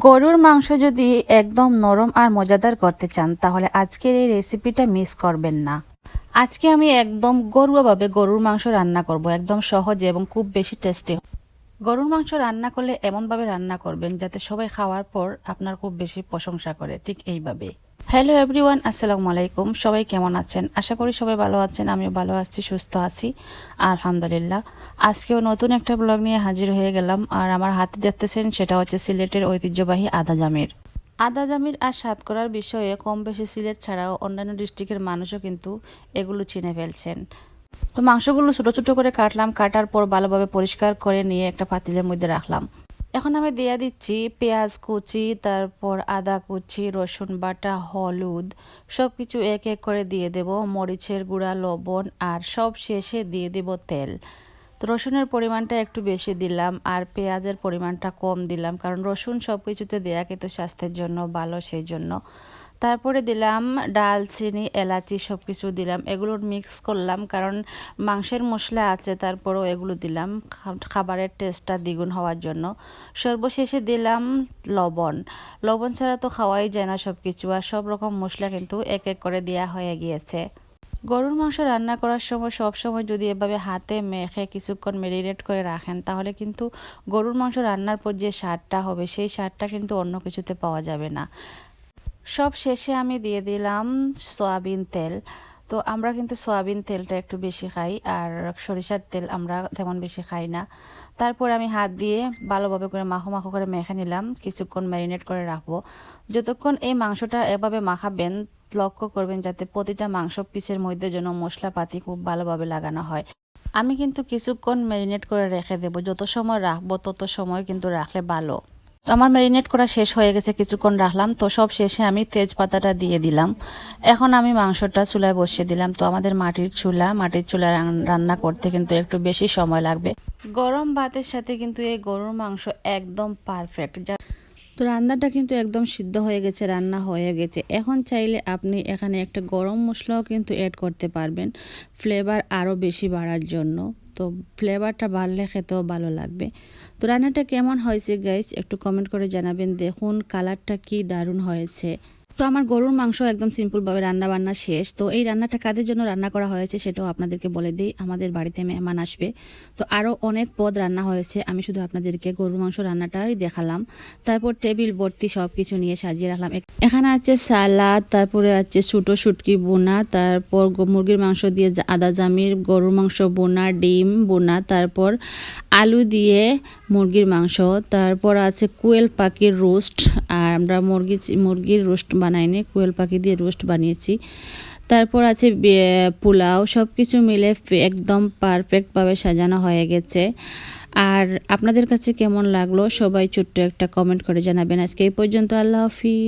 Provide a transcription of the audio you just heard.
গরুর মাংস যদি একদম নরম আর মজাদার করতে চান তাহলে আজকের এই রেসিপিটা মিস করবেন না। আজকে আমি একদম ঘরোয়াভাবে গরুর মাংস রান্না করব, একদম সহজে এবং খুব বেশি টেস্টি। গরুর মাংস রান্না করলে এমনভাবে রান্না করবেন যাতে সবাই খাওয়ার পর আপনার খুব বেশি প্রশংসা করে, ঠিক এইভাবে। হ্যালো এভরিওয়ান, আসসালামু আলাইকুম। সবাই কেমন আছেন? আশা করি সবাই ভালো আছেন। আমিও ভালো আছি, সুস্থ আছি আলহামদুলিল্লাহ। আজকেও নতুন একটা ব্লগ নিয়ে হাজির হয়ে গেলাম। আর আমার হাতে দেখতেছেন সেটা হচ্ছে সিলেটের ঐতিহ্যবাহী আদা জামির। আদা জামির আর সাতকরার বিষয়ে কম বেশি সিলেট ছাড়াও অন্যান্য ডিস্ট্রিক্টের মানুষও কিন্তু এগুলো চিনে ফেলছেন। তো মাংসগুলো ছোটো ছোটো করে কাটলাম, কাটার পর ভালোভাবে পরিষ্কার করে নিয়ে একটা পাতিলের মধ্যে রাখলাম। এখন আমি দিয়ে দিচ্ছি পেঁয়াজ কুচি, তারপর আদা কুচি, রসুন বাটা, হলুদ, সব কিছু এক এক করে দিয়ে দেব, মরিচের গুঁড়া, লবণ, আর সব শেষে দিয়ে দেব তেল। তো রসুনের পরিমাণটা একটু বেশি দিলাম আর পেঁয়াজের পরিমাণটা কম দিলাম, কারণ রসুন সব কিছুতে দেয়া কিন্তু স্বাস্থ্যের জন্য ভালো, সেই জন্য। তারপরে দিলাম ডালচিনি, এলাচি, সব কিছু দিলাম, এগুলোর মিক্স করলাম, কারণ মাংসের মশলা আছে, তারপরেও এগুলো দিলাম খাবারের টেস্টটা দ্বিগুণ হওয়ার জন্য। সর্বশেষে দিলাম লবণ। লবণ ছাড়া তো খাওয়াই যায় না সব কিছু, আর সব রকম মশলা কিন্তু এক এক করে দেওয়া হয়ে গিয়েছে। গরুর মাংস রান্না করার সময় সব সময় যদি এভাবে হাতে মেখে কিছুক্ষণ মেরিনেট করে রাখেন তাহলে কিন্তু গরুর মাংস রান্নার পর যে স্বাদটা হবে সেই স্বাদটা কিন্তু অন্য কিছুতে পাওয়া যাবে না। সব শেষে আমি দিয়ে দিলাম সয়াবিন তেল। তো আমরা কিন্তু সয়াবিন তেলটা একটু বেশি খাই, আর সরিষার তেল আমরা তেমন বেশি খাই না। তারপর আমি হাত দিয়ে ভালোভাবে করে মাখো মাখো করে মেখে নিলাম, কিছুক্ষণ ম্যারিনেট করে রাখবো। যতক্ষণ এই মাংসটা এভাবে মাখাবেন লক্ষ্য করবেন যাতে প্রতিটা মাংস পিসের মধ্যে যেন মশলাপাতি খুব ভালোভাবে লাগানো হয়। আমি কিন্তু কিছুক্ষণ ম্যারিনেট করে রেখে দেবো, যত সময় রাখবো তত সময় কিন্তু রাখলে ভালো। তো আমার ম্যারিনেট করা শেষ হয়ে গেছে, কিছুক্ষণ রাখলাম। তো সব শেষে আমি তেজপাতাটা দিয়ে দিলাম। এখন আমি মাংসটা চুলায় বসিয়ে দিলাম। তো আমাদের মাটির চুলা রান্না করতে কিন্তু একটু বেশি সময় লাগবে। গরম ভাতের সাথে কিন্তু এই গরুর মাংস একদম পারফেক্ট। তো রান্নাটা কিন্তু একদম সিদ্ধ হয়ে গেছে, রান্না হয়ে গেছে। এখন চাইলে আপনি এখানে একটা গরম মশলাও কিন্তু অ্যাড করতে পারবেন ফ্লেভার আরও বেশি বাড়ার জন্য। তো ফ্লেভারটা বাড়লে খেতেও ভালো লাগবে। তো রান্নাটা কেমন হয়েছে গাইস একটু কমেন্ট করে জানাবেন। দেখুন কালারটা কি দারুণ হয়েছে। তো আমার গরুর মাংস একদম সিম্পলভাবে রান্না বান্না শেষ। তো এই রান্নাটা কাদের জন্য রান্না করা হয়েছে সেটাও আপনাদেরকে বলে দিই। আমাদের বাড়িতে মেহমান আসবে, তো আরও অনেক পদ রান্না হয়েছে, আমি শুধু আপনাদেরকে গরুর মাংস রান্নাটাই দেখালাম। তারপর টেবিল ভর্তি সব কিছু নিয়ে সাজিয়ে রাখলাম। এখানে আছে সালাদ, তারপরে আছে ছোটো শুটকি বোনা, তারপর মুরগির মাংস দিয়ে আদা জামির, গরুর মাংস বোনা, ডিম বোনা, তারপর আলু দিয়ে মুরগির মাংস, তারপর আছে কোয়েল পাখির রোস্ট। আর আমরা মুরগির রোস্ট বানাইনি, কোয়েল পাখি দিয়ে রোস্ট বানিয়েছি। তারপর আছে পোলাও, সব কিছু মিলে একদম পারফেক্টভাবে সাজানো হয়ে গেছে। আর আপনাদের কাছে কেমন লাগলো সবাই ছোট্ট একটা কমেন্ট করে জানাবেন। আজকে এই পর্যন্ত, আল্লাহ হাফিজ।